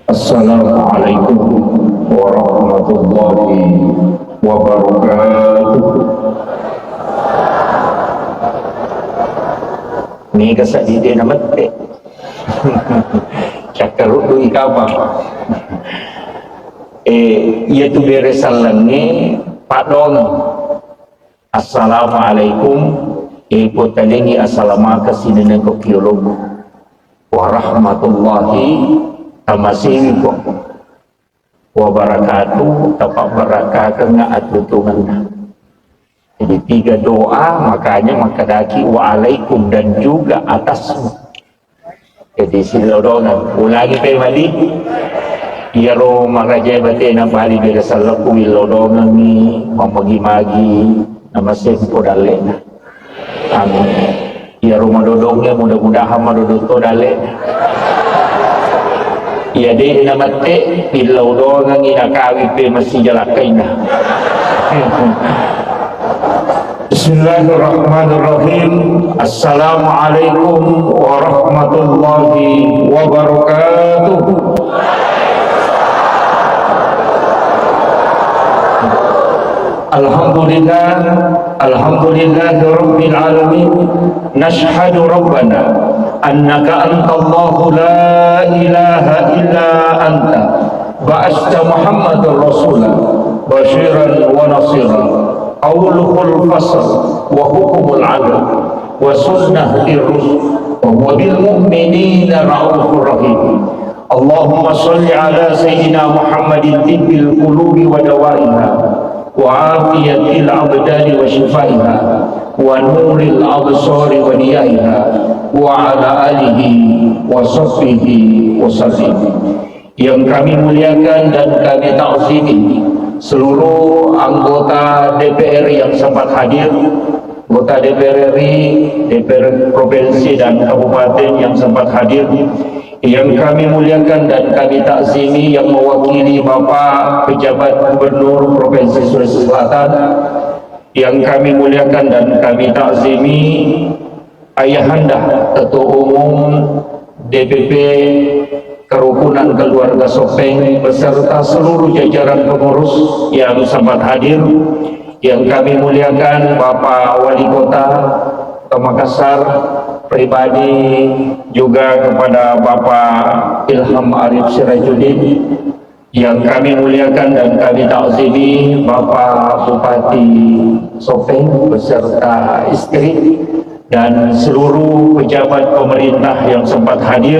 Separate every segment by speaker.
Speaker 1: Assalamualaikum warahmatullahi wabarakatuh. Ni kasih dia nama teh. Cakap lu ikapa. Ia tu beresalan ni padong. Assalamualaikum. Potalingi assalamualaikum sini ko kiolog. Warahmatullahi tamasih wabarakatuh tapak barakah nga at lutungan. Jadi 3 doa, makanya makadaki waalaikum dan juga atasmu. Jadi silodongan ulangi pe mali iyaro makaje bate na bali bira salaku ilodongan ni mamagi-magi namasih po dale. Amin. Iyaro madodongnya mudah-mudahan madodoto dale. Ya di namate pilau doang ang inakawi pe masih jalakain na. Bismillahirrahmanirrahim. Assalamualaikum warahmatullahi wabarakatuh. Alhamdulillah, alhamdulillah rabbil alamin. Nashhadu rabbana annaka antallahu la ilaha illa anta ba'asta muhammadar rasulah basyiran wa nasira qawluhul fasl wa hukumul adl wa sunnah lirrusul wa bil mu'minina ra'ufur rahim. Allahumma salli ala sayyidina Muhammadin tibbil qulubi wa dawaiha wa afiyatil abdani wa shifaiha wa nuril absari wa niyaiha wa ala alihi wa sahbihi wa sallim. Yang kami muliakan dan kami ta'zimi seluruh anggota DPR yang sempat hadir, anggota DPR RI, DPR Provinsi dan Kabupaten yang sempat hadir, yang kami muliakan dan kami takzimi yang mewakili Bapak Pejabat Gubernur Provinsi Sulawesi Selatan, yang kami muliakan dan kami takzimi Ayahanda Ketua Umum DPP Kerukunan Keluarga Sopeng beserta seluruh jajaran pengurus yang sempat hadir, yang kami muliakan Bapak Wali Kota Makassar pribadi, juga kepada Bapak Ilham Arif Sirajuddin, yang kami muliakan dan kami takzimi Bapak Bupati Sopeng beserta istri dan seluruh pejabat pemerintah yang sempat hadir,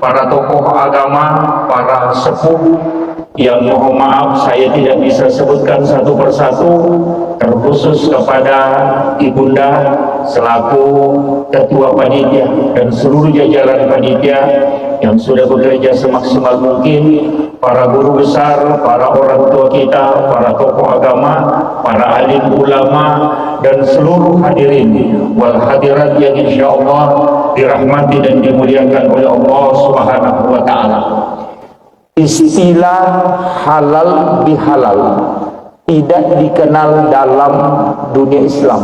Speaker 1: para tokoh agama, para sepuh yang mohon maaf saya tidak bisa sebutkan satu persatu, terkhusus kepada Ibunda selaku Ketua Panitia dan seluruh jajaran panitia yang sudah bekerja semaksimal mungkin, para guru besar, para orang tua kita, para tokoh agama, para alim ulama, dan seluruh hadirin wal hadirat yang insya Allah dirahmati dan dimuliakan oleh Allah Subhanahu wa Ta'ala. Istilah halal bihalal tidak dikenal dalam dunia Islam,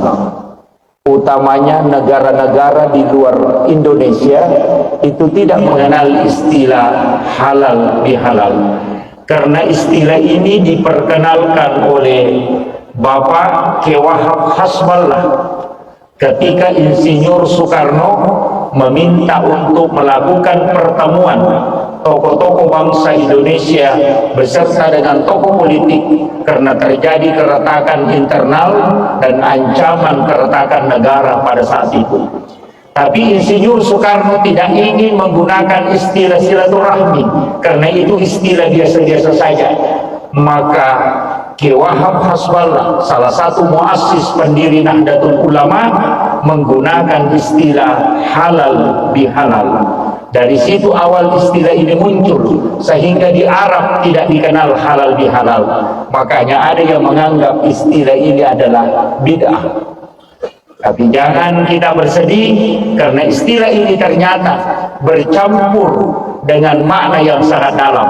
Speaker 1: utamanya negara-negara di luar Indonesia itu tidak mengenal istilah halal bihalal, karena istilah ini diperkenalkan oleh Bapak Ki Wahab Hasballah ketika Insinyur Soekarno meminta untuk melakukan pertemuan tokoh-tokoh bangsa Indonesia beserta dengan tokoh politik karena terjadi keretakan internal dan ancaman keretakan negara pada saat itu. Tapi Insinyur Soekarno tidak ingin menggunakan istilah silaturahmi karena itu istilah biasa-biasa saja. Maka Ki Wahab Hasballah, salah satu muassis pendiri Nahdlatul Ulama, menggunakan istilah halal bihalal. Dari situ awal istilah ini muncul, sehingga di Arab tidak dikenal halal bihalal. Makanya ada yang menganggap istilah ini adalah bid'ah. Tapi jangan kita bersedih, karena istilah ini ternyata bercampur dengan makna yang sangat dalam.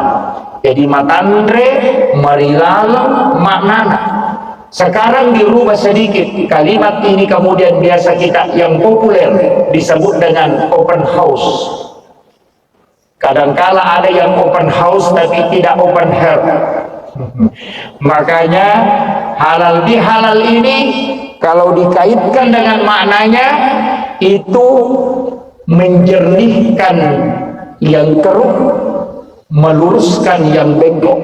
Speaker 1: Jadi matandre, marilalang, maknana. Sekarang dirubah sedikit, kalimat ini kemudian biasa kita yang populer disebut dengan open house. Kadangkala ada yang open house tapi tidak open heart. Makanya halal bihalal ini kalau dikaitkan dengan maknanya itu menjernihkan yang keruh, meluruskan yang bengkok,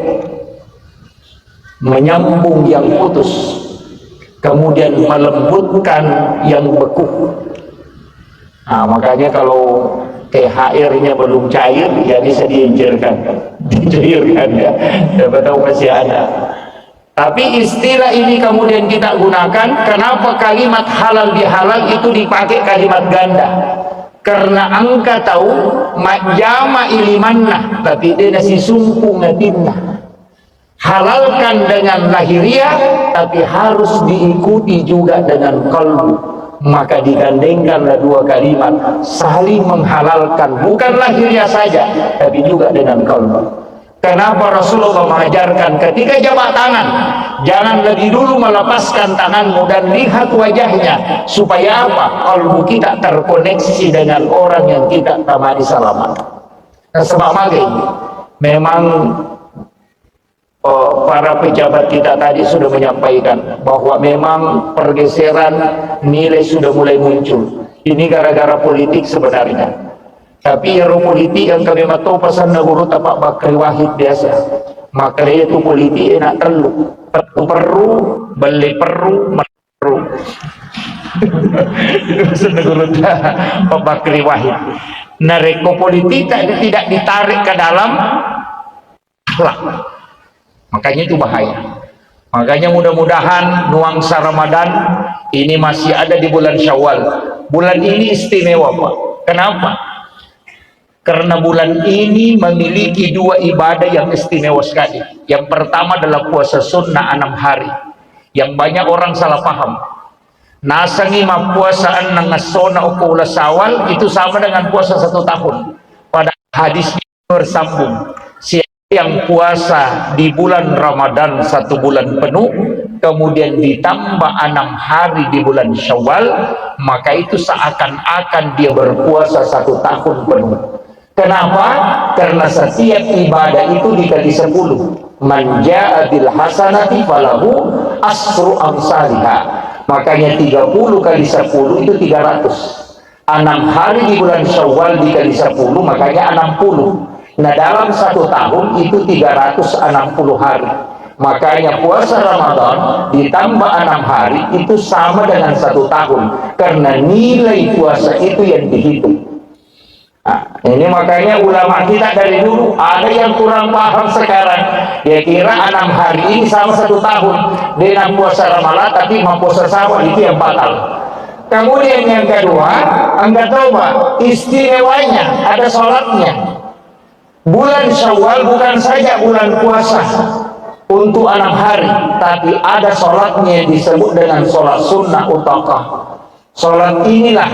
Speaker 1: menyambung yang putus, kemudian melembutkan yang beku. Nah, makanya kalau THR-nya belum cair, ya bisa diinjirkan, dicairkan ya, siapa tahu masih ada. Tapi istilah ini kemudian kita gunakan, kenapa kalimat halal bihalal itu dipakai kalimat ganda? Karena angka tahu majama ilimanna, tapi dia nasi sumpu ngatinna. Halalkan dengan lahiriah, tapi harus diikuti juga dengan kalbu. Maka digandengkanlah dua kalimat saling menghalalkan, bukan lahiriah saja, tapi juga dengan kalbu. Kenapa Rasulullah mengajarkan ketika jabat tangan, jangan lebih dulu melepaskan tanganmu dan lihat wajahnya, supaya apa? Kalbu kita terkoneksi dengan orang yang kita tamani salaman. Sebab memang para pejabat kita tadi sudah menyampaikan bahwa memang pergeseran nilai sudah mulai muncul. Ini gara-gara politik sebenarnya. Tapi yang politik yang kami tahu pasan negara tapak Bakri Wahid biasa. Maka itu politik enak telu. Perlu, beli perlu, meru. Pasan negara tapak Bakri Wahid. Nareko politik tidak ditarik ke dalam akhlak. Makanya itu bahaya. Makanya mudah-mudahan nuansa Ramadan ini masih ada di bulan Syawal. Bulan ini istimewa, Pak. Kenapa? Karena bulan ini memiliki dua ibadah yang istimewa sekali. Yang pertama adalah puasa sunnah 6 hari. Yang banyak orang salah paham. Nasangi puasa nang ngasona ukula Syawal itu sama dengan puasa 1 tahun. Pada hadisnya bersambung. Yang puasa di bulan Ramadan 1 bulan penuh, kemudian ditambah 6 hari di bulan Syawal, maka itu seakan-akan dia berpuasa 1 tahun penuh. Kenapa? Karena setiap ibadah itu dikali 10. Man jaa bil hasanati falahu asru amsalha. Makanya 30 kali 10 itu 300. 6 hari di bulan Syawal dikali 10, makanya 60. Nah, dalam 1 tahun itu 360 hari. Makanya puasa Ramadan ditambah 6 hari itu sama dengan 1 tahun. Karena nilai puasa itu yang dihitung. Nah, ini makanya ulama kita dari dulu ada yang kurang paham sekarang. Dia kira 6 hari ini sama 1 tahun. Dia puasa Ramadan tapi mau puasa Syawal itu yang batal. Kemudian yang kedua, Anda tahu Pak, istimewanya ada sholatnya. Bulan Syawal bukan saja bulan puasa untuk 6 hari, tapi ada sholatnya yang disebut dengan sholat sunnah utakah. Sholat inilah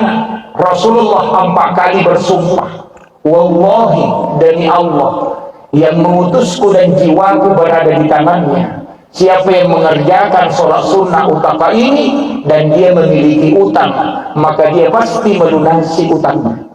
Speaker 1: Rasulullah 4 kali bersumpah, wallahi demi Allah yang mengutusku dan jiwaku berada di tangannya, siapa yang mengerjakan sholat sunnah utakah ini dan dia memiliki utang, maka dia pasti melunasi utangnya.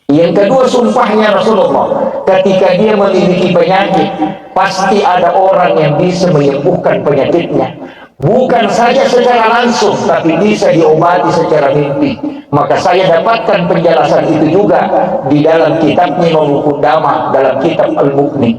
Speaker 1: Yang kedua sumpahnya Rasulullah, ketika dia memiliki penyakit, pasti ada orang yang bisa menyembuhkan penyakitnya. Bukan saja secara langsung, tapi bisa diobati secara mimpi. Maka saya dapatkan penjelasan itu juga di dalam kitabnya Imam Qudamah, dalam kitab Al-Mughni.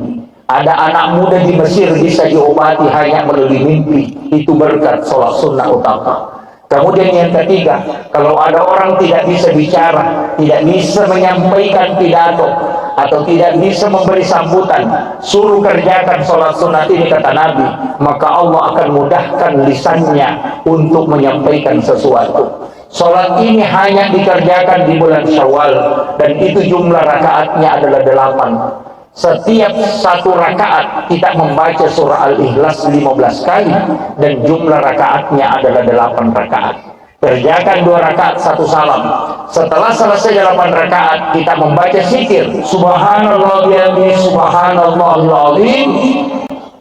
Speaker 1: Ada anak muda di Mesir bisa diobati hanya melalui mimpi. Itu berkat sholat sunnah utama. Kemudian yang ketiga, kalau ada orang tidak bisa bicara, tidak bisa menyampaikan pidato, atau tidak bisa memberi sambutan, suruh kerjakan sholat sunat ini kata Nabi, maka Allah akan mudahkan lisannya untuk menyampaikan sesuatu. Sholat ini hanya dikerjakan di bulan Syawal, dan itu jumlah rakaatnya adalah 8. Setiap 1 rakaat kita membaca surah Al-Ikhlas 15 kali, dan jumlah rakaatnya adalah 8 rakaat. Kerjakan 2 rakaat 1 salam. Setelah selesai 8 rakaat kita membaca zikir Subhanallah bihamdihi subhanallahil azim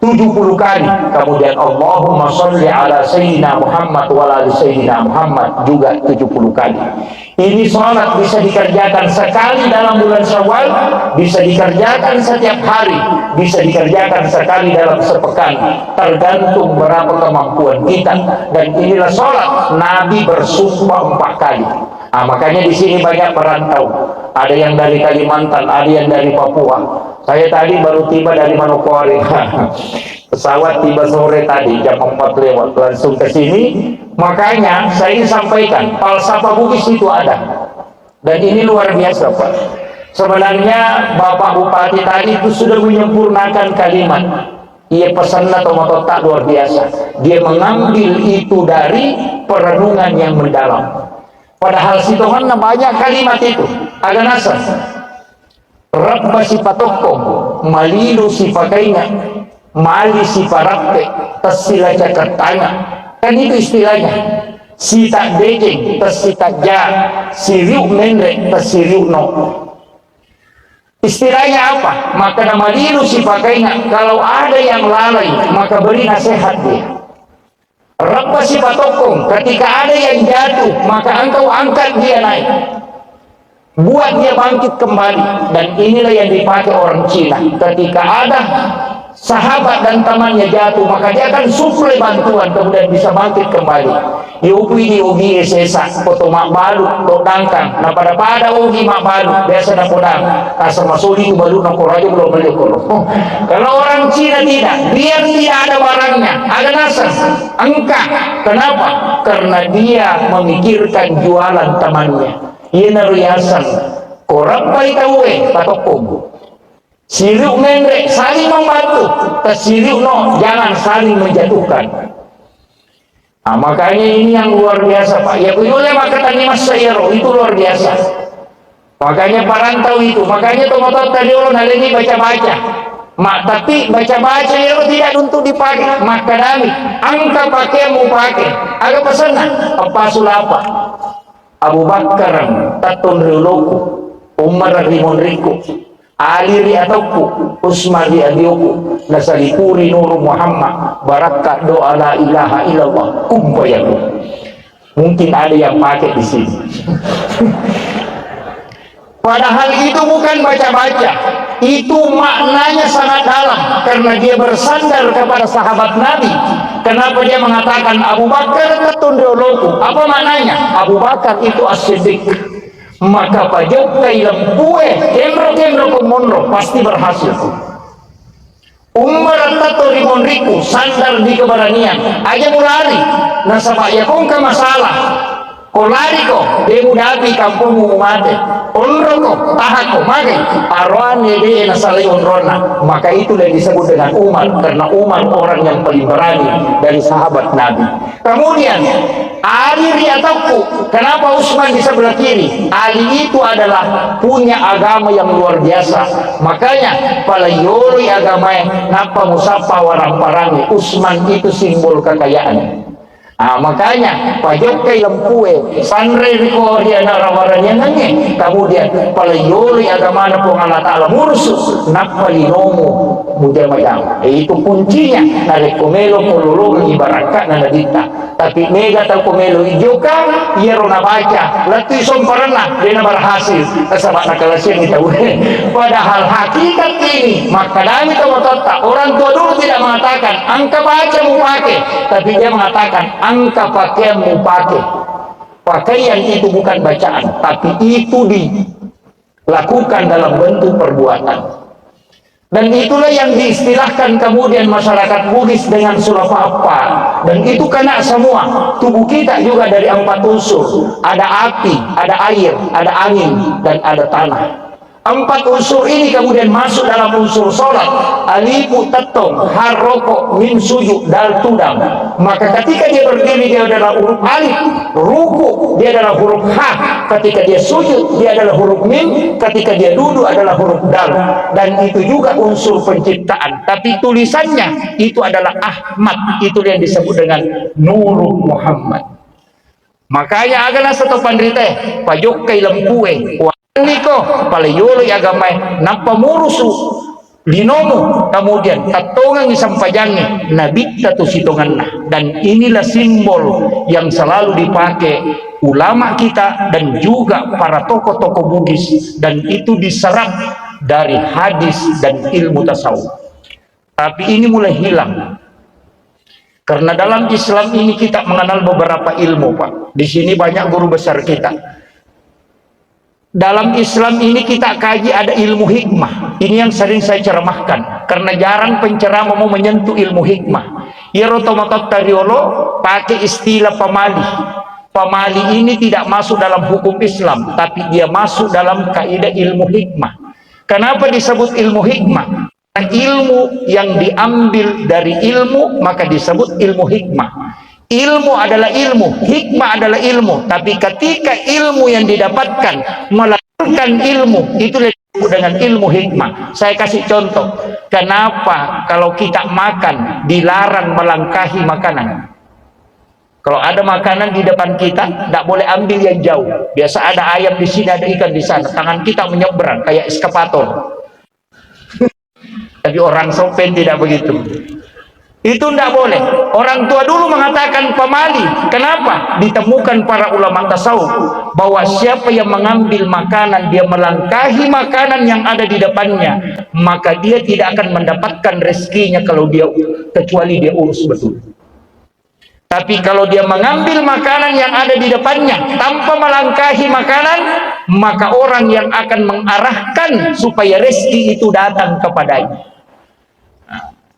Speaker 1: 70 kali. Kemudian Allahumma sholli ala Sayyidina Muhammad wa ala Sayyidina Muhammad juga 70 kali. Ini sholat bisa dikerjakan sekali dalam bulan Syawal, bisa dikerjakan setiap hari, bisa dikerjakan sekali dalam sepekan, tergantung berapa kemampuan kita. Dan inilah sholat Nabi bersumpah 4 kali. Makanya di sini banyak perantau. Ada yang dari Kalimantan, ada yang dari Papua. Saya tadi baru tiba dari Manokwari. Pesawat tiba sore tadi jam 4 lewat, langsung ke sini. Makanya saya ingin sampaikan, falsafah Bugis itu ada. Dan ini luar biasa, Pak. Sebenarnya Bapak Bupati tadi itu sudah menyempurnakan kalimat. Ia pesan atau tak luar biasa. Dia mengambil itu dari perenungan yang mendalam. Padahal si Tuhan banyak kalimat itu. Agak nasab. Rabba si patokong, malilu si pakainya, mali si parape, tasila cakatanya. Kan itu istilahnya. Si tak dejeng, tas si tak ja, si riuk mendre, tas si riuk no. Istilahnya apa? Maka nama lilu si pakainya. Kalau ada yang lalai, maka beri nasihat dia. Rabba si patokong, ketika ada yang jatuh, maka engkau angkat dia naik. Buat dia bangkit kembali. Dan inilah yang dipakai orang Cina. Ketika ada sahabat dan temannya jatuh, maka dia akan suplai bantuan, kemudian bisa bangkit kembali. Yupi di ugi esesa, foto mak balu, dangkang. Nah pada ugi mak balu, biasa nak podang. Asa masuli itu balu nak koraja belum beli koro. Kalau orang Cina tidak, biar tidak ada barangnya, ada nasab, angka. Kenapa? Karena dia memikirkan jualan temannya. Ia nariasan, korang baik tahu patokong. Siriuk mendre saling membantu, siriuk no jangan saling menjatuhkan. Makanya ini yang luar biasa, Pak. Ya boleh maka tani mas sayaro itu luar biasa. Makanya parantau itu, makanya tomatot tadi orang hal ini baca-baca. Tapi baca-baca itu tidak untuk dipakai. Maka dami, angka pakai mau pakai. Agak pesanan apa sulapa. Abu Bakar tatun riuloku, Umar rimon riku, Ali riatauku, Usman riadioku, nasalipuri nuru Muhammad, barakat doa la ilaha illallah, kumpayaku. Mungkin ada yang pakai di sini. Padahal itu bukan baca-baca, itu maknanya sangat dalam karena dia bersandar kepada sahabat Nabi. Kenapa dia mengatakan Abu Bakar ketundoloku? Apa maknanya? Abu Bakar itu as-siddiq. Maka pajak kailam kue kemro kumonro pasti berhasil. Umar tato rimonriku sandar di keberanian. Aja mulari nasabak ya kong ke masalah. Kolari ko demu dapi kampungmu mate. Onro ko tahako mage arwan yede nasali onrona. Maka itu yang disebut dengan Umar karena Umar orang yang paling berani dari sahabat Nabi. Kemudian Ali riataku. Kenapa Utsman di sebelah kiri? Ali itu adalah punya agama yang luar biasa. Makanya palayori agama napa musapa warang parangi. Utsman itu simbol kekayaan. Makanya pajak kay lampue sanre riko dia narawarannya nange. Kemudian palayori agama na po Allah Ta'ala mursus napalinomo mujamayang. Itu kuncinya na rekomelo polulong ibaraka na nadita. Tapi mega tau komelo ijoka yero na baca latu isom parana dia na berhasil kasama na kalasyan itaw. Padahal hakikat ini maka dami tawatata orang tua dulu tidak mengatakan angka baca mu pakai, tapi dia mengatakan angka pakaian mu pakai. Pakaian itu bukan bacaan, tapi itu dilakukan dalam bentuk perbuatan. Dan itulah yang diistilahkan kemudian masyarakat Bugis dengan sulafapa. Dan itu kena semua. Tubuh kita juga dari 4 unsur. Ada api, ada air, ada angin, dan ada tanah. 4 unsur ini kemudian masuk dalam unsur sholat. Alifu tetong, harroko, min sujud, dal tudang. Maka ketika dia berdiri dia adalah huruf alif. Ruku dia adalah huruf ha. Ketika dia sujud dia adalah huruf mim. Ketika dia duduk adalah huruf dal. Dan itu juga unsur penciptaan. Tapi tulisannya itu adalah Ahmad. Itu yang disebut dengan Nurul Muhammad. Makanya agak satu pandrite pajok kay lampue niko palayolo agama napamurusu linomo kemudian tatongan isampajangi nabita tu sitongan nah. Dan inilah simbol yang selalu dipakai ulama kita dan juga para tokoh-tokoh Bugis, dan itu diserap dari hadis dan ilmu tasawuf. Tapi ini mulai hilang karena dalam Islam ini kita mengenal beberapa ilmu, Pak. Di sini banyak guru besar kita. Dalam Islam ini kita kaji ada ilmu hikmah. Ini yang sering saya ceramahkan karena jarang penceramah mau menyentuh ilmu hikmah. Ya rotomatot tariolo pakai istilah pamali. Pamali ini tidak masuk dalam hukum Islam, tapi dia masuk dalam kaidah ilmu hikmah. Kenapa disebut ilmu hikmah? Karena ilmu yang diambil dari ilmu maka disebut ilmu hikmah. Ilmu adalah ilmu, hikmah adalah ilmu. Tapi ketika ilmu yang didapatkan melahirkan ilmu, itu disebut dengan ilmu hikmah. Saya kasih contoh. Kenapa kalau kita makan dilarang melangkahi makanan? Kalau ada makanan di depan kita, tidak boleh ambil yang jauh. Biasa ada ayam di sini, ada ikan di sana. Tangan kita menyeberang kayak eskavator. Tapi orang Sopen tidak begitu. Itu tidak boleh. Orang tua dulu mengatakan pamali. Kenapa? Ditemukan para ulama tasawuf bahwa siapa yang mengambil makanan, dia melangkahi makanan yang ada di depannya, maka dia tidak akan mendapatkan rezekinya kalau dia kecuali dia urus betul. Tapi kalau dia mengambil makanan yang ada di depannya tanpa melangkahi makanan, maka orang yang akan mengarahkan supaya rezeki itu datang kepadanya.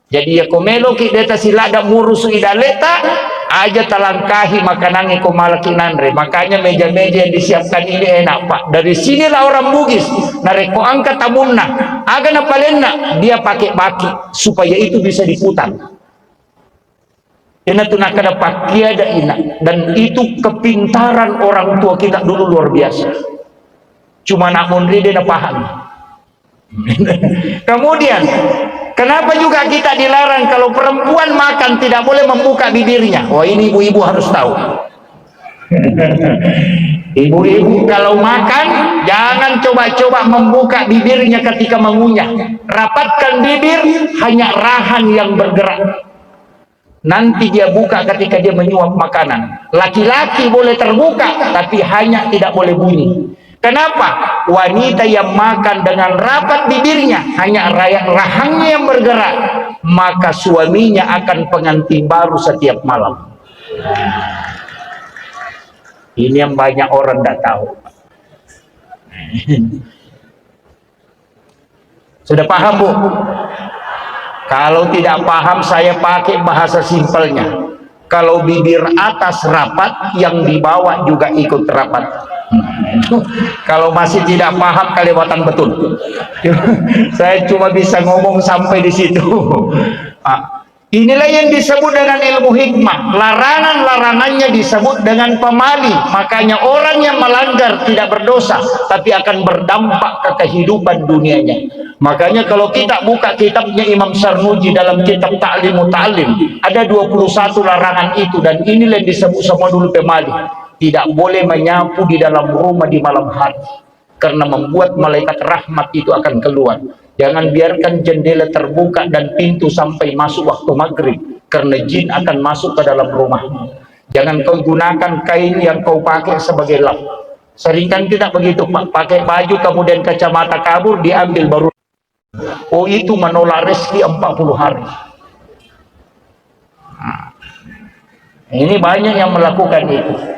Speaker 1: Jadi ya komelo ki deta silada murusu idaleta aja talangkahi makanannya komalaki nanre. Makanya meja-meja yang disiapkan ini enak, Pak. Dari sinilah orang Bugis nareko angkat tamunna agana palenna dia pakai baki supaya itu bisa diputar. Ina tu nakada pakiada ina, dan itu kepintaran orang tua kita dulu luar biasa. Cuma namun dia paham. Kemudian kenapa juga kita dilarang kalau perempuan makan tidak boleh membuka bibirnya? Wah, ini ibu-ibu harus tahu. Ibu-ibu kalau makan jangan coba-coba membuka bibirnya ketika mengunyah. Rapatkan bibir, hanya rahan yang bergerak. Nanti dia buka ketika dia menyuap makanan. Laki-laki boleh terbuka, tapi hanya tidak boleh bunyi. Kenapa? Wanita yang makan dengan rapat bibirnya, hanya rahangnya yang bergerak, maka suaminya akan pengantin baru setiap malam. Ini yang banyak orang tidak tahu. Sudah paham, Bu? Kalau tidak paham, saya pakai bahasa simpelnya. Kalau bibir atas rapat, yang di bawah juga ikut rapat. Kalau masih tidak paham, kelewatan betul. Saya cuma bisa ngomong sampai di situ. Inilah yang disebut dengan ilmu hikmah. Larangan-larangannya disebut dengan pamali. Makanya orang yang melanggar tidak berdosa, tapi akan berdampak ke kehidupan dunianya. Makanya kalau kita buka kitabnya Imam Sarnuji dalam kitab Ta'limu Ta'lim, ada 21 larangan itu, dan inilah yang disebut sama dulu pemali. Tidak boleh menyapu di dalam rumah di malam hari, karena membuat malaikat rahmat itu akan keluar. Jangan biarkan jendela terbuka dan pintu sampai masuk waktu maghrib, karena jin akan masuk ke dalam rumah. Jangan kau gunakan kain yang kau pakai sebagai lap. Sering kan tidak begitu, Pak? Pakai baju kemudian kacamata kabur diambil baru. Oh, itu menolak rezeki 40 hari. Nah, ini banyak yang melakukan itu.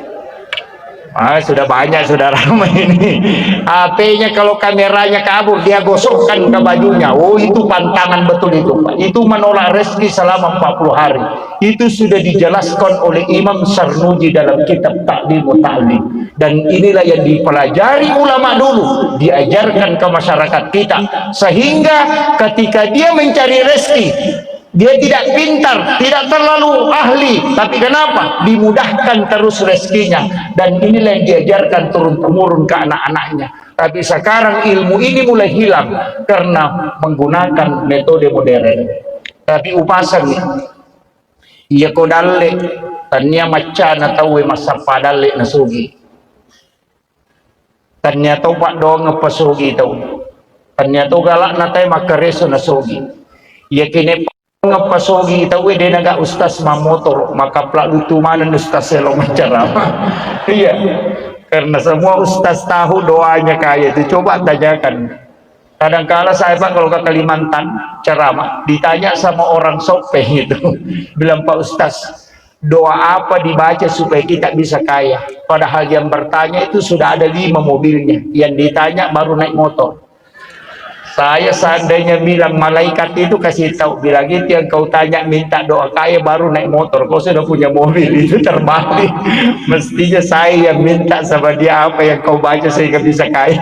Speaker 1: Sudah banyak, sudah ramai ini. HP-nya kalau kameranya kabur, dia gosokkan ke bajunya. Oh, itu pantangan betul itu, Pak. Itu menolak rezeki selama 40 hari. Itu sudah dijelaskan oleh Imam Sarnuji dalam kitab Ta'limu Ta'lim. Dan inilah yang dipelajari ulama dulu, diajarkan ke masyarakat kita. Sehingga ketika dia mencari rezeki, dia tidak pintar, tidak terlalu ahli, tapi kenapa? Dimudahkan terus rezekinya. Dan inilah yang diajarkan turun-temurun ke anak-anaknya. Tapi sekarang ilmu ini mulai hilang karena menggunakan metode modern. Tapi upasan nih, iya kodalle, tanya macan atau masa padalle nasugi. Tanya tahu pak doang ngepasugi tahu. ternyata galak natai maka reso nasogi ya kini ngapasogi tahu dia naga ustaz mamotor maka plak lutu mana ustaz selo menceramah. Iya, karena semua ustaz tahu doanya kayak itu. Coba tanyakan, kadang-kala saya Pak kalau ke Kalimantan ceramah ditanya sama orang Sopeh itu bilang, Pak Ustaz, doa apa dibaca supaya kita bisa kaya? Padahal yang bertanya itu sudah ada 5 mobilnya, yang ditanya baru naik motor. Saya seandainya bilang malaikat itu kasih tahu, bilang itu yang kau tanya minta doa kaya baru naik motor, kau sudah punya mobil, itu terbalik. Mestinya saya yang minta sama dia apa yang kau baca sehingga bisa kaya.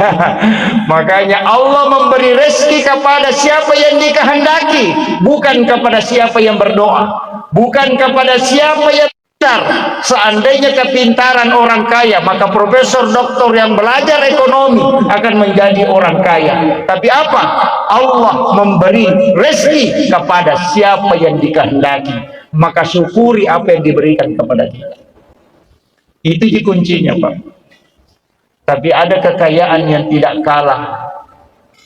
Speaker 1: Makanya Allah memberi rezeki kepada siapa yang dikehendaki, bukan kepada siapa yang berdoa, bukan kepada siapa yang pintar. Seandainya kepintaran orang kaya, maka profesor doktor yang belajar ekonomi akan menjadi orang kaya. Tapi apa? Allah memberi rezeki kepada siapa yang dikehendaki, maka syukuri apa yang diberikan kepada kita. Itu kuncinya Pak. Tapi ada kekayaan yang tidak kalah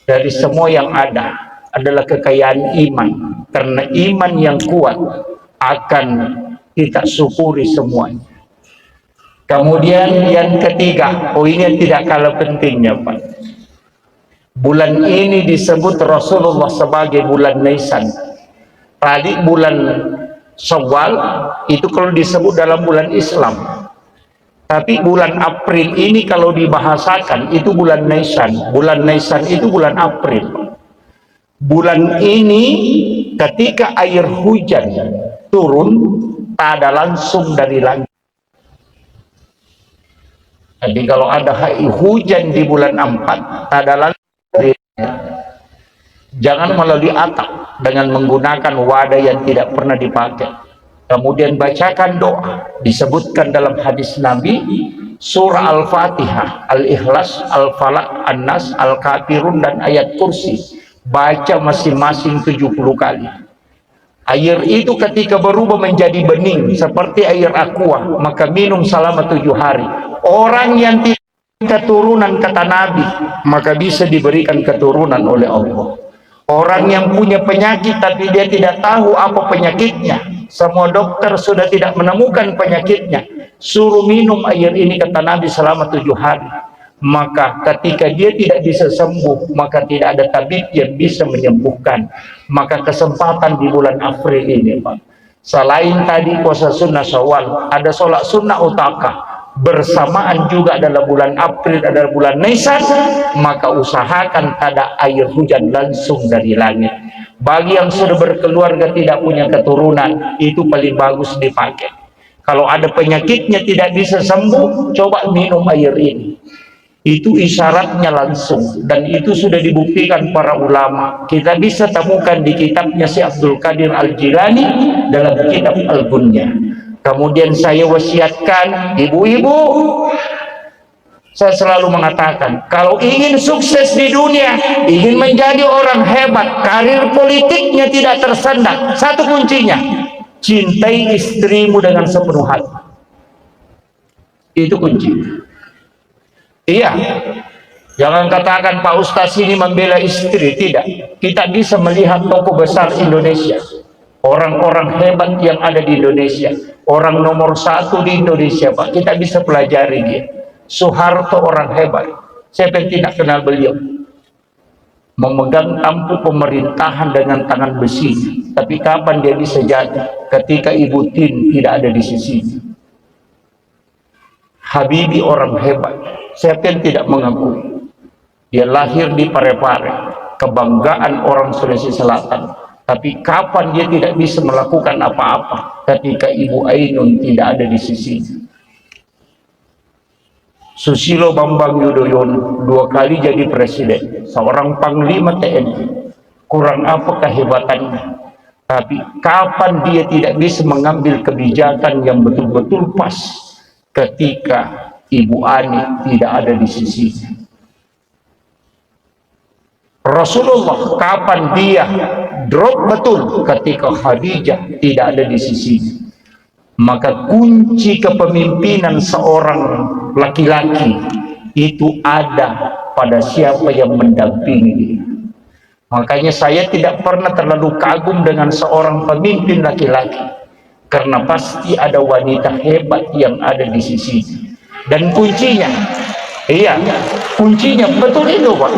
Speaker 1: dari semua yang ada, adalah kekayaan iman. Karena iman yang kuat akan kita syukuri semuanya. Kemudian yang ketiga, poinnya tidak kalah pentingnya Pak. Bulan ini disebut Rasulullah sebagai bulan Nisan. Tadi bulan Syawal itu kalau disebut dalam bulan Islam. Tapi bulan April ini kalau dibahasakan itu bulan Nisan. Bulan Nisan itu bulan April. Bulan ini ketika air hujan turun, tak ada langsung dari langit. Jadi kalau ada hujan di bulan 4, tak ada langsung dari langit. Jangan melalui atap dengan menggunakan wadah yang tidak pernah dipakai. Kemudian bacakan doa, disebutkan dalam hadis Nabi, surah Al-Fatihah, Al-Ikhlas, Al-Falaq, An-Nas, Al-Kafirun, dan ayat kursi. Baca masing-masing 70 kali. Air itu ketika berubah menjadi bening seperti air aqua, maka minum selama 7 hari. Orang yang tidak keturunan kata Nabi, maka bisa diberikan keturunan oleh Allah. Orang yang punya penyakit tapi dia tidak tahu apa penyakitnya, semua dokter sudah tidak menemukan penyakitnya, suruh minum air ini kata Nabi selama 7 hari. Maka ketika dia tidak bisa sembuh, maka tidak ada tabib yang bisa menyembuhkan. Maka kesempatan di bulan April ini Pak, selain tadi puasa sunnah Syawal, ada sholat sunnah utakah, bersamaan juga adalah bulan April, adalah bulan Nisan, maka usahakan ada air hujan langsung dari langit. Bagi yang sudah berkeluarga tidak punya keturunan, itu paling bagus dipakai. Kalau ada penyakitnya tidak bisa sembuh, coba minum air ini. Itu isyaratnya langsung, dan itu sudah dibuktikan para ulama. Kita bisa temukan di kitabnya si Abdul Qadir Al-Jilani dalam kitab Al-Bunya. Kemudian saya wasiatkan ibu-ibu, saya selalu mengatakan, kalau ingin sukses di dunia, ingin menjadi orang hebat, karir politiknya tidak tersendat, satu kuncinya, cintai istrimu dengan sepenuh hati. Itu kunci. Iya, jangan katakan Pak Ustaz ini membela istri. Tidak, kita bisa melihat tokoh besar Indonesia, orang-orang hebat yang ada di Indonesia, orang nomor 1 di Indonesia Pak, kita bisa pelajari dia. Soeharto orang hebat, siapa yang tidak kenal beliau? Memegang tampuk pemerintahan dengan tangan besi, tapi kapan dia bisa jadi? Ketika Ibu Tin tidak ada di sisinya. Habibie orang hebat, siapa yang tidak mengakui? Dia lahir di Parepare, kebanggaan orang Sulawesi Selatan. Tapi kapan dia tidak bisa melakukan apa-apa ketika Ibu Ainun tidak ada di sisinya? Susilo Bambang Yudhoyono 2 kali jadi presiden, seorang panglima TNI. Kurang apa kehebatannya? Tapi kapan dia tidak bisa mengambil kebijakan yang betul-betul pas ketika Ibu Ani tidak ada di sisinya? Rasulullah kapan dia drop betul ketika Khadijah tidak ada di sisinya? Maka kunci kepemimpinan seorang laki-laki itu ada pada siapa yang mendampingi dia. Makanya saya tidak pernah terlalu kagum dengan seorang pemimpin laki-laki, karena pasti ada wanita hebat yang ada di sisi. Dan kuncinya, iya, kuncinya betul itu, Pak.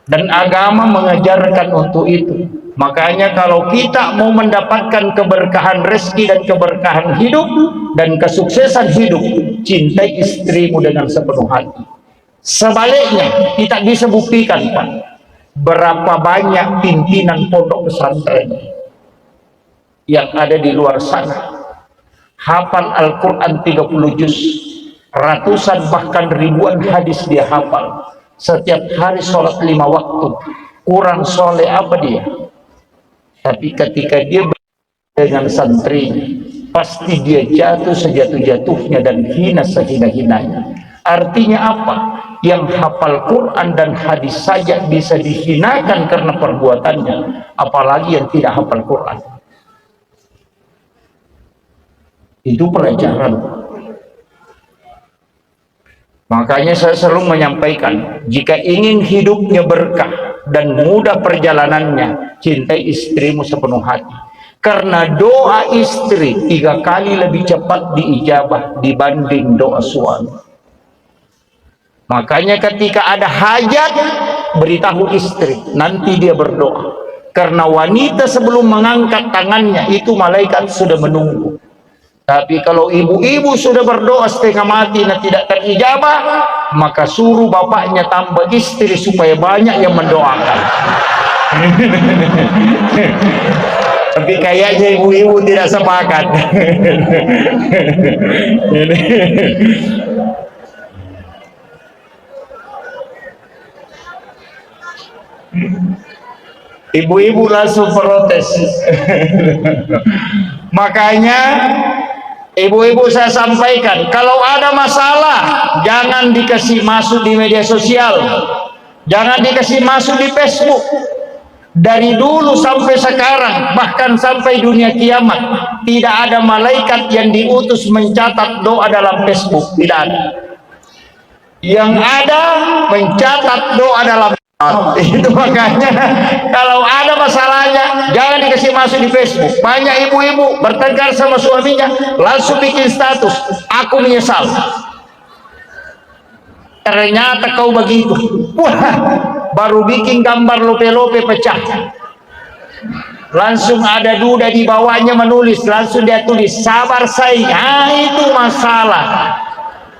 Speaker 1: Dan agama mengajarkan untuk itu. Makanya kalau kita mau mendapatkan keberkahan rezeki dan keberkahan hidup dan kesuksesan hidup, cintai istrimu dengan sepenuh hati. Sebaliknya, kita bisa buktikan, Pak, berapa banyak pimpinan pondok pesantren yang ada di luar sana hafal Al-Quran 30 juz, ratusan bahkan ribuan hadis dia hafal, setiap hari sholat 5 waktu, kurang soleh apa dia? Tapi ketika dia dengan santri, pasti dia jatuh sejatuh-jatuhnya dan hina sehina-hinanya. Artinya apa? Yang hafal Quran dan hadis saja bisa dihinakan karena perbuatannya, apalagi yang tidak hafal Quran. Itu pelajaran. Makanya saya selalu menyampaikan, jika ingin hidupnya berkah dan mudah perjalanannya, cintai istrimu sepenuh hati. Karena doa istri 3 kali lebih cepat diijabah dibanding doa suami. Makanya ketika ada hajat, beritahu istri, nanti dia berdoa. Karena wanita sebelum mengangkat tangannya, itu malaikat sudah menunggu. Tapi kalau ibu-ibu sudah berdoa setengah mati dan tidak terijabah, maka suruh bapaknya tambah istri supaya banyak yang mendoakan. Tapi kayaknya ibu-ibu tidak sepakat. Ibu-ibu langsung protes. Makanya ibu-ibu saya sampaikan, kalau ada masalah jangan dikasih masuk di media sosial, jangan dikasih masuk di Facebook. Dari dulu sampai sekarang, bahkan sampai dunia kiamat, tidak ada malaikat yang diutus mencatat doa dalam Facebook, tidak ada. Yang ada mencatat doa dalam itu. Makanya kalau ada masalahnya jangan dikasih masuk di Facebook. Banyak ibu-ibu bertengkar sama suaminya langsung bikin status, aku menyesal, ternyata kau begitu. Wah, baru bikin gambar lope-lope pecah, langsung ada duda di bawahnya menulis, langsung dia tulis sabar sayang. Itu masalah,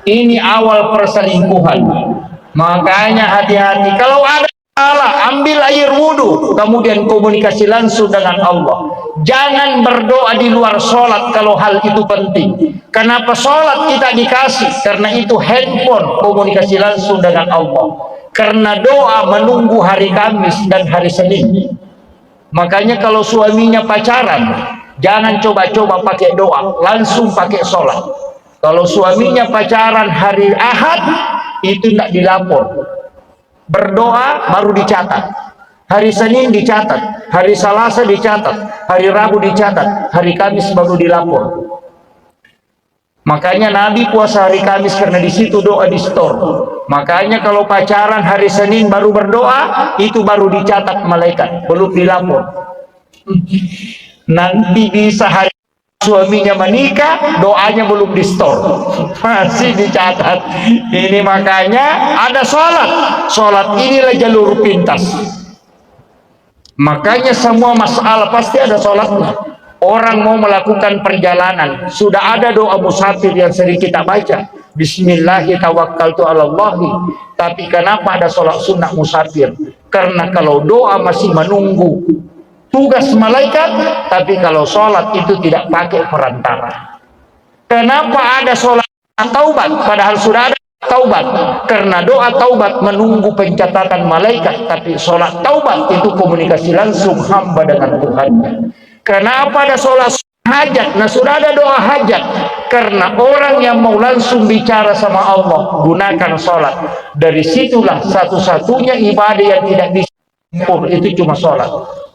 Speaker 1: ini awal perselingkuhan. Makanya hati-hati, kalau ada masalah ambil air wudhu, kemudian komunikasi langsung dengan Allah. Jangan berdoa di luar sholat kalau hal itu penting. Kenapa sholat kita dikasih? Karena itu handphone, komunikasi langsung dengan Allah. Karena doa menunggu hari Kamis dan hari Senin. Makanya kalau suaminya pacaran, jangan coba-coba pakai doa, langsung pakai sholat. Kalau suaminya pacaran hari Ahad, itu tidak dilapor. Berdoa baru dicatat, hari Senin dicatat, hari Selasa dicatat, hari Rabu dicatat, hari Kamis baru dilapor. Makanya Nabi puasa hari Kamis karena di situ doa di store. Makanya kalau pacaran hari Senin baru berdoa, itu baru dicatat malaikat, belum dilapor. Nanti bisa hari suaminya menikah, doanya belum di store, masih dicatat. Ini makanya ada sholat. Sholat inilah jalur pintas. Makanya semua masalah pasti ada sholatnya. Orang mau melakukan perjalanan, sudah ada doa musafir yang sering kita baca, Bismillahirrahmanirrahim. Tapi kenapa ada sholat sunnah musafir? Karena kalau doa masih menunggu tugas malaikat, tapi kalau sholat itu tidak pakai perantara. Kenapa ada sholat taubat padahal sudah ada taubat? Karena doa taubat menunggu pencatatan malaikat, tapi sholat taubat itu komunikasi langsung hamba dengan Tuhannya. Kenapa ada sholat hajat? Nah, sudah ada doa hajat. Karena orang yang mau langsung bicara sama Allah, gunakan sholat. Dari situlah satu-satunya ibadah yang tidak bisa itu cuma sholat.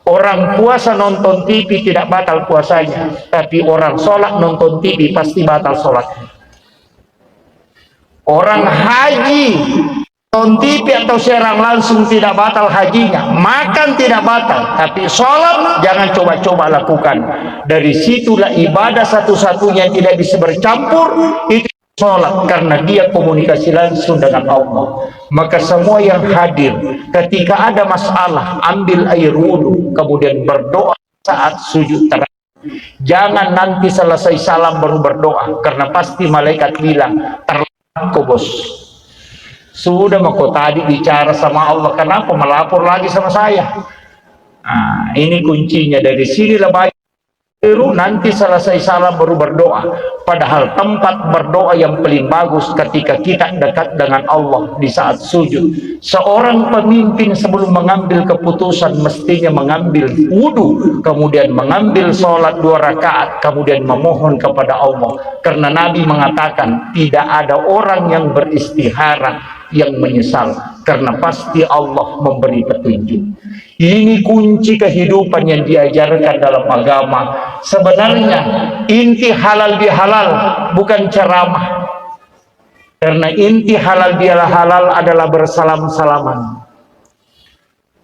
Speaker 1: Orang puasa nonton TV tidak batal puasanya, tapi orang sholat nonton TV pasti batal sholat. Orang haji TV atau siaran langsung tidak batal hajinya, makan tidak batal, tapi sholat jangan coba-coba lakukan. Dari situlah ibadah satu-satunya yang tidak bisa bercampur itu sholat, karena dia komunikasi langsung dengan Allah. Maka semua yang hadir ketika ada masalah, ambil air wudhu kemudian berdoa saat sujud terakhir. Jangan nanti selesai salam baru berdoa, karena pasti malaikat bilang terlambat kau bos. Sudah mau kau tadi bicara sama Allah, kenapa melapor lagi sama saya? Nah, ini kuncinya. Dari sinilah banyak nanti selesai salam baru berdoa. Padahal tempat berdoa yang paling bagus ketika kita dekat dengan Allah di saat sujud. Seorang pemimpin sebelum mengambil keputusan mestinya mengambil wudhu, kemudian mengambil sholat 2 rakaat, kemudian memohon kepada Allah. Karena Nabi mengatakan tidak ada orang yang beristihara yang menyesal, karena pasti Allah memberi petunjuk. Ini kunci kehidupan yang diajarkan dalam agama. Sebenarnya inti halal bihalal bukan ceramah, karena inti halal bihalal adalah bersalam-salaman.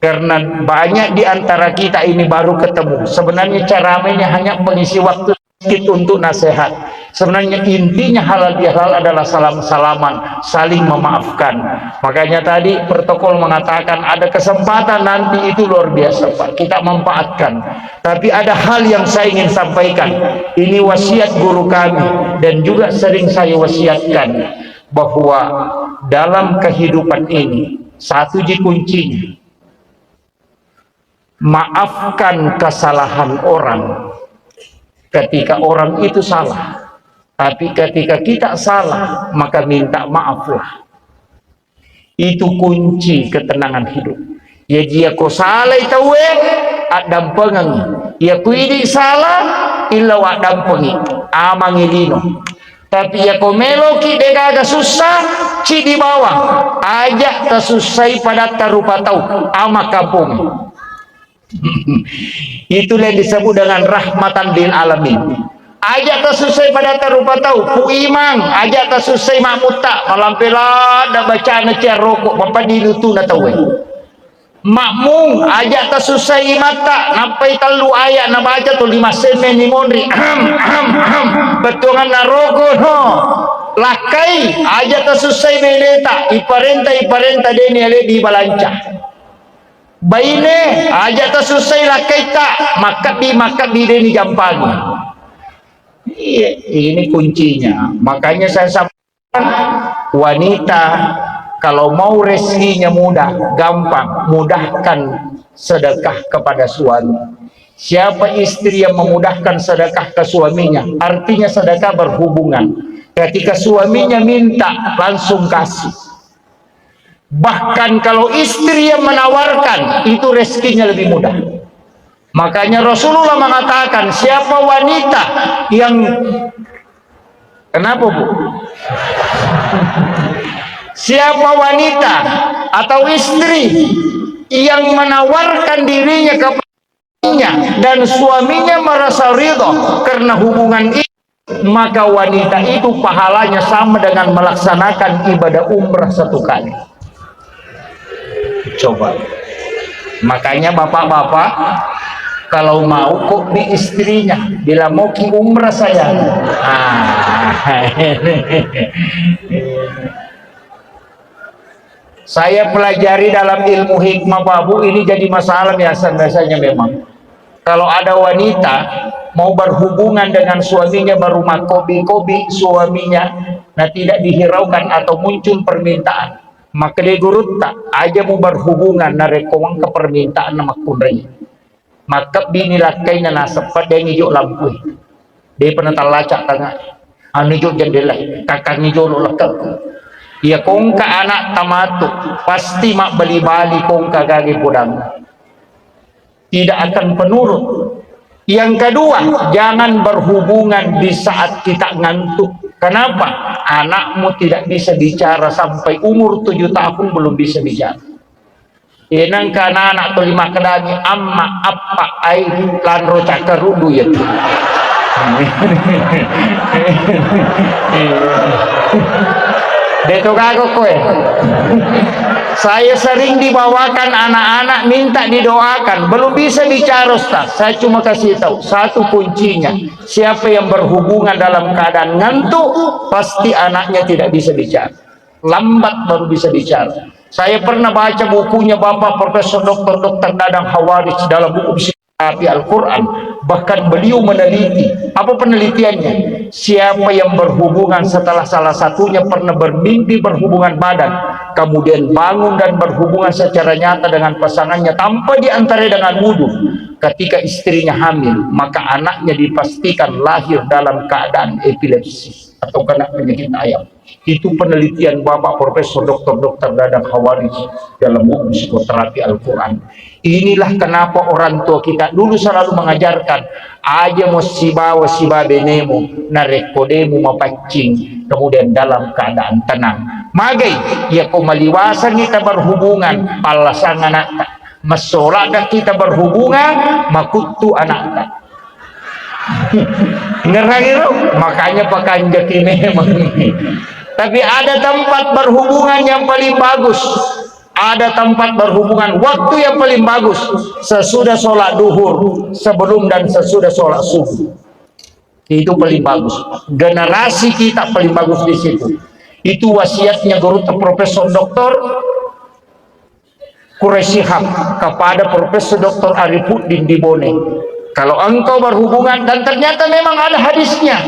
Speaker 1: Karena banyak di antara kita ini baru ketemu. Sebenarnya ceramahnya hanya mengisi waktu sedikit untuk nasihat. Sebenarnya intinya halal bihalal adalah salam-salaman, saling memaafkan. Makanya tadi protokol mengatakan ada kesempatan nanti itu luar biasa Pak, kita manfaatkan. Tapi ada hal yang saya ingin sampaikan. Ini wasiat guru kami dan juga sering saya wasiatkan, bahwa dalam kehidupan ini satu kuncinya, maafkan kesalahan orang ketika orang itu salah. Tapi ketika kita salah, maka minta maaflah. Itu kunci ketenangan hidup. Ya jika kau salah itu adam pengang. Ya kuidi salah illa adam pengi amangilino. Tapi ya kau meloki dega susah ci di bawah. Ajak tersusai pada tarupa tahu ama kampung. Itulah yang disebut dengan rahmatan lil alamin. Ajak tersusai pada tarupa tahu pu imang, ajak tersusai makmuta malampela da bacaan cer rokok bapa dilutu na tahu makmum ajak tersusai mata napai telu ayat na baca tu 5 semen ni mondri betungan na rokok no lakai ajak tersusai meleta iparenta deni ale di balanca baine ajak tersusai lakai tak maka di deni jampang. Ini kuncinya. Makanya saya sampaikan, wanita kalau mau rezekinya mudah, gampang, mudahkan sedekah kepada suami. Siapa istri yang memudahkan sedekah ke suaminya, artinya sedekah berhubungan. Ketika suaminya minta, langsung kasih. Bahkan kalau istri yang menawarkan, itu rezekinya lebih mudah. Makanya Rasulullah mengatakan, siapa wanita yang kenapa Bu? Siapa wanita atau istri yang menawarkan dirinya kepadanya dan suaminya merasa ridho karena hubungan itu, maka wanita itu pahalanya sama dengan melaksanakan ibadah umrah 1 kali. Coba. Makanya bapak-bapak kalau mau kok di istrinya bila mau ki umrah sayang. Saya pelajari dalam ilmu hikmah babu ini jadi masalah biasanya memang. Kalau ada wanita mau berhubungan dengan suaminya berumah kobi suaminya, nah tidak dihiraukan atau muncul permintaan, maka dia gurut tak aja mau berhubungan narekong ke permintaan nama kunrai. Maka binilakai na nasa pada ngijo lampu dia pernah talacak tengah anijo jendela kakak ngijo lakak ya kong ka anak tamatu pasti mak bali-bali kong kagagi pudang tidak akan penurut. Yang kedua, jangan berhubungan di saat kita ngantuk. Kenapa? Anakmu tidak bisa bicara sampai umur 7 tahun belum bisa bicara. Inang kana anak tu 5 kedani amma apa ai lan roca kerudu ya. Deto kagok kowe. Saya sering dibawakan anak-anak minta didoakan, belum bisa bicara Ustaz. Saya cuma kasih tahu satu kuncinya. Siapa yang berhubungan dalam keadaan ngantuk, pasti anaknya tidak bisa bicara. Lambat baru bisa bicara. Saya pernah baca bukunya Bapak Profesor Dr. Dadang Hawadis dalam buku Psikoterapi Al-Quran. Bahkan beliau meneliti, apa penelitiannya? Siapa yang berhubungan setelah salah satunya pernah bermimpi berhubungan badan, kemudian bangun dan berhubungan secara nyata dengan pasangannya tanpa diantaranya dengan wudhu, ketika istrinya hamil, maka anaknya dipastikan lahir dalam keadaan epilepsi atau kena penyakit ayam. Itu penelitian Bapak Profesor Dr. Dadang Hawadis dalam buku Psikoterapi Al-Quran. Inilah kenapa orang tua kita dulu selalu mengajarkan aja musibah wasiba benemu narekodemu mapancing, kemudian dalam keadaan tenang magai ya kumaliwasan kita berhubungan palasan anak masolada kita berhubungan makutu anak ngerangiro makanya pakai jaki memang. Tapi ada tempat berhubungan yang paling bagus, ada tempat berhubungan waktu yang paling bagus sesudah sholat duhur, sebelum dan sesudah sholat subuh. Itu paling bagus. Generasi kita paling bagus di situ. Itu wasiatnya guru Profesor Dr. Quraisyihab kepada Profesor Dr. Arifuddin Dibone. Kalau engkau berhubungan, dan ternyata memang ada hadisnya,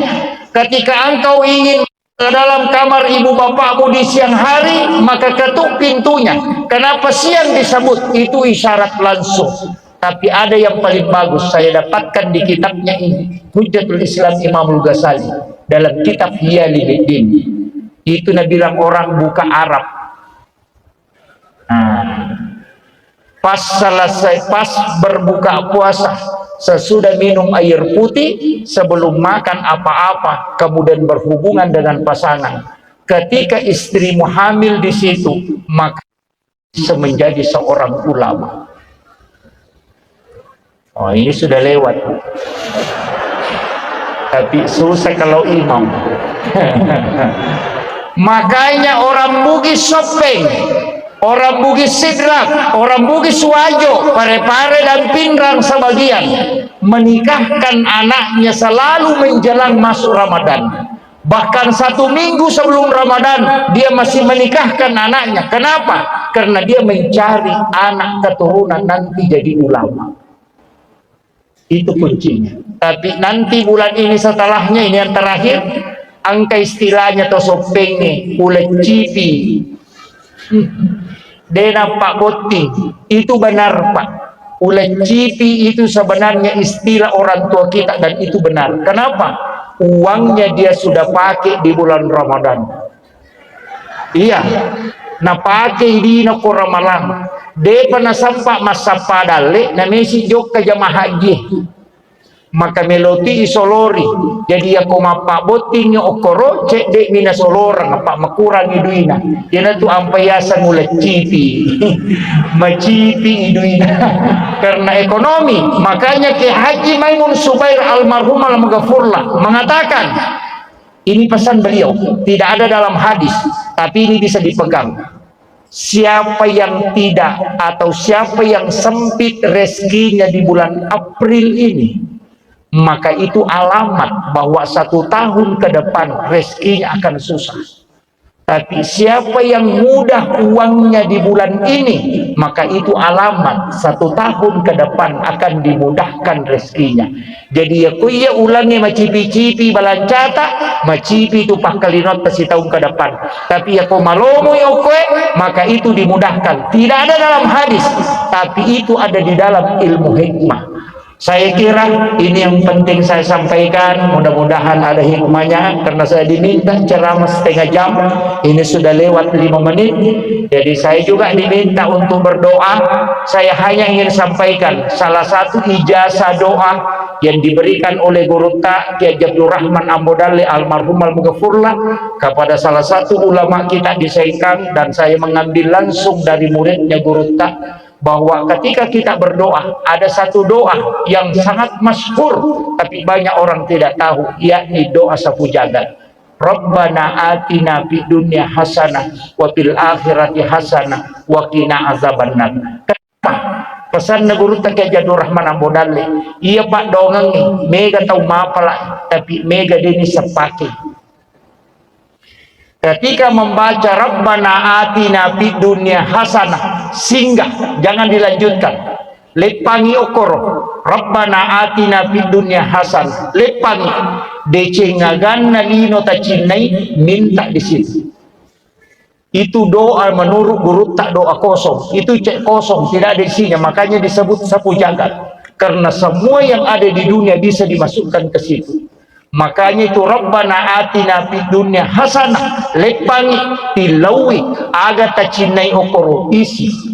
Speaker 1: ketika engkau ingin ke dalam kamar ibu bapakmu di siang hari, maka ketuk pintunya. Kenapa siang disebut? Itu isyarat langsung. Tapi ada yang paling bagus, saya dapatkan di kitabnya ini, Hujjatul Islam Imamul Ghazali, dalam kitab Hiyaliddin. Itu Nabi bilang orang buka Arab. Pas selesai, pas berbuka puasa, sesudah minum air putih, sebelum makan apa-apa, kemudian berhubungan dengan pasangan. Ketika istrimu hamil di situ, maka bisa menjadi seorang ulama. Oh, ini sudah lewat. Tapi susah kalau imam. Makanya orang Bugis Sopeng, orang Bugis Sidrak, orang Bugis Wajo, Parepare dan Pinrang sebagian menikahkan anaknya selalu menjelang masuk Ramadan. Bahkan 1 minggu sebelum Ramadan dia masih menikahkan anaknya. Kenapa? Karena dia mencari anak keturunan nanti jadi ulama. Itu kuncinya. Tapi nanti bulan ini setelahnya, ini yang terakhir, angka istilahnya tosopenge ulet cipi. Dena Pak Boti, itu benar Pak. Ulet cipi itu sebenarnya istilah orang tua kita, dan itu benar. Kenapa? Uangnya dia sudah pakai di bulan Ramadan. Iya, na pakai di nako Ramalan. Dia pernah sampai masa padale na mesi jok ke jamaah haji. Maka meloti isolori. Jadi aku mapak boting okoro cek dek mina solorang apa makurang iduina. Yana tu ampayasan mulai cipi. Macipi iduina. Karena ekonomi. Makanya ke Haji Maimun Subair almarhum al-Maghfurlah mengatakan, ini pesan beliau, tidak ada dalam hadis, tapi ini bisa dipegang. Siapa yang tidak atau siapa yang sempit rezekinya di bulan April ini, maka itu alamat bahwa 1 tahun ke depan rezekinya akan susah. Tapi siapa yang mudah uangnya di bulan ini, maka itu alamat 1 tahun ke depan akan dimudahkan rezekinya. Jadi ya kuya ulangi macipi-cipi balancata, macipi itu pakalinot pasti tahun ke depan. Tapi ya komalomo ya kue, maka itu dimudahkan. Tidak ada dalam hadis, tapi itu ada di dalam ilmu hikmah. Saya kira ini yang penting saya sampaikan. Mudah-mudahan ada hikmahnya, karena saya diminta ceramah setengah jam. Ini sudah lewat 5 menit. Jadi saya juga diminta untuk berdoa. Saya hanya ingin sampaikan salah satu ijazah doa yang diberikan oleh Guru Ta Kiai Abdul Rahman Ambodale almarhum al-Maghfurlah kepada salah satu ulama kita di Seikang, dan saya mengambil langsung dari muridnya Guru Ta, bahwa ketika kita berdoa ada satu doa yang sangat masyhur tapi banyak orang tidak tahu, yakni doa sapu jagat. Rabbana atina fid dunya hasanah wa fil akhirati hasanah wa qina azabannar. Kenapa? Pesan guru tak Jadur Rahman Ambodalle. Iya Pak dongang ni, mega tau mapala, tapi mega dini sepake. Ketika membaca Rabbana atina fid dunya hasanah, singgah, jangan dilanjutkan. Lepangi okoro, Rabbana atina fid dunya hasanah, lepangi. Decengagan na lino ta cinai, minta di situ. Itu doa menurut guru tak doa kosong, itu cek kosong, tidak ada isinya. Makanya disebut sapu jagat, karena semua yang ada di dunia bisa dimasukkan ke situ. Makanya itu Rabbana atina fid dunya hasanah, lepangi tilawi aga ta cinai okoro isi.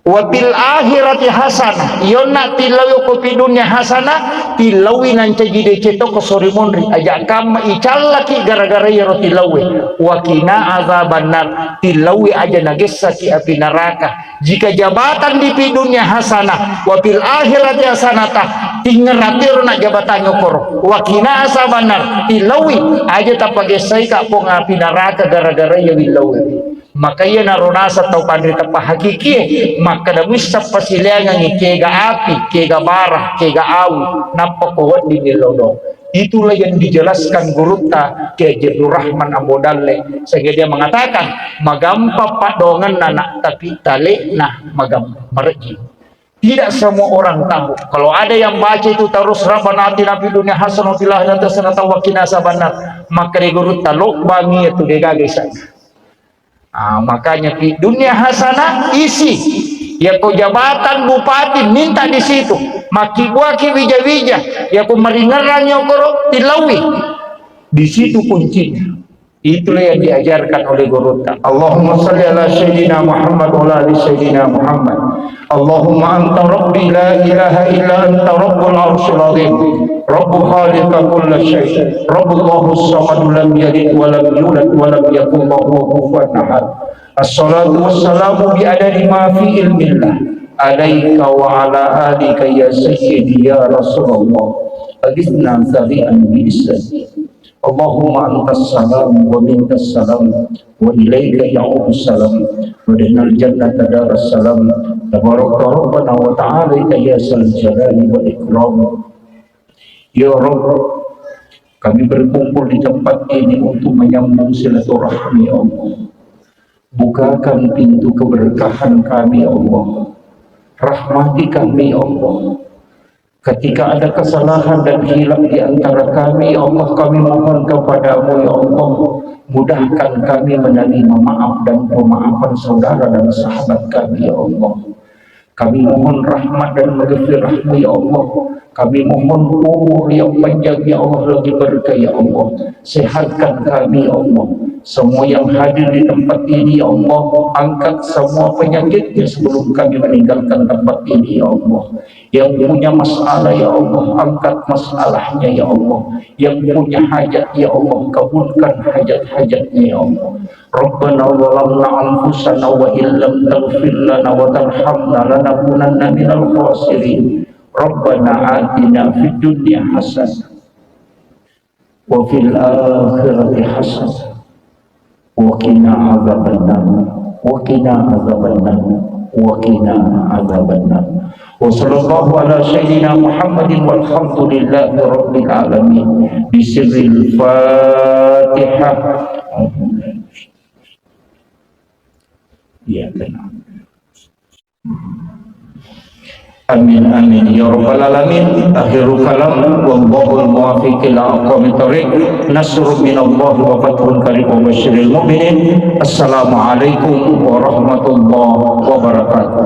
Speaker 1: Wabil akhirati hasanah, yona tilawi ko pidunya hasanah, tilawi nanti jadi cetok ke sori monri aja kam icallaki gara-gara yaro tilawi. Wakina azabannar, tilawi aja nagesa ki api neraka. Jika jabatan di pidunya hasanah, wabil akhirati hasanata, tingeratir nak jabatan nyokoro. Wakina azabannar, tilawi aja tapagesai ka pong api neraka gara-gara ya tilawi. Maka ia narunasa tau pandri tapa hakiki, maka da bisa pasilangan kega api, kega barah, kega awu, napa kuat di nilodo. Itulah yang dijelaskan guruta ke Jadur Rahman Ambodalle, sehingga dia mengatakan magampa padongan nanak tapi talik nah magam merji. Tidak semua orang tahu. Kalau ada yang baca itu terus Rabbana atina fid dunya hasanah wa fil akhirati hasanah wa qina azabannar, maka di guruta lok bangi itu degagesan. Makanya di dunia hasanah isi ya ko jabatan bupati minta di situ makibuaki wija-wija ya ko maringaran nyokoro tilawi di situ kuncinya. Itulah yang diajarkan oleh guru. Allahumma salli ala sayyidina Muhammad wa ala ali sayyidina Muhammad. Allahumma anta rabbi la ilaha illa anta rabbul arsyil azim. Rabbu khaliqa kulla syai'. Rabbullahu samad lam yalid wa lam yulad wa lam yakul lahu kufuwan ahad. Assalatu wassalamu bi adadi ma fi ilmillah. Alaika wa ala alika ya sayyidi ya Rasulullah. Aghithna sari'an bi islam. Allahumma antas salam wa minkas salam wa ilaika ya'udhu salam wa dinal jannata daras salam tabaraka rabbana wa ta'ala ya sal jalali wal ikram. Ya Rabb, kami berkumpul di tempat ini untuk menyambung silaturahmi ya Allah. Bukakan pintu keberkahan kami ya Allah, rahmati kami ya Allah. Ketika ada kesalahan dan hilang di antara kami, ya Allah, kami mohon kepadamu, ya Allah, mudahkan kami menerima maaf dan pemaafan saudara dan sahabat kami, ya Allah. Kami mohon rahmat dan maghfirah-Mu, ya Allah. Kami mohon umur yang panjang, ya Allah, lagi berkah, ya Allah. Sehatkan kami, ya Allah. Semua yang hadir di tempat ini, ya Allah, angkat semua penyakitnya sebelum kami meninggalkan tempat ini, ya Allah. Yang punya masalah, ya Allah, angkat masalahnya, ya Allah. Yang punya hajat, ya Allah, kabulkan hajat-hajatnya, ya Allah. Rabbana zalamna anfusana wa illam taghfir lana wa tarhamna lanakunanna minal khasirin. Rabbana atina fid dunya hasanah wa fil akhirati hasanah wa qina adzabannar wa qina adzabannar wa qina adzabannar. Wa sallallahu ala sayyidina Muhammadin walhamdulillahi rabbil alamin. Bisirril Fatihah. Ya tenang. Amin amin ya rabbal alamin. Akhirul kalam wallahul muwaffiq ila aqwamit thoriq. Nasrun minallahi wa fathun qarib wa basyiril mu'minin. Assalamu alaikum warahmatullahi wabarakatuh.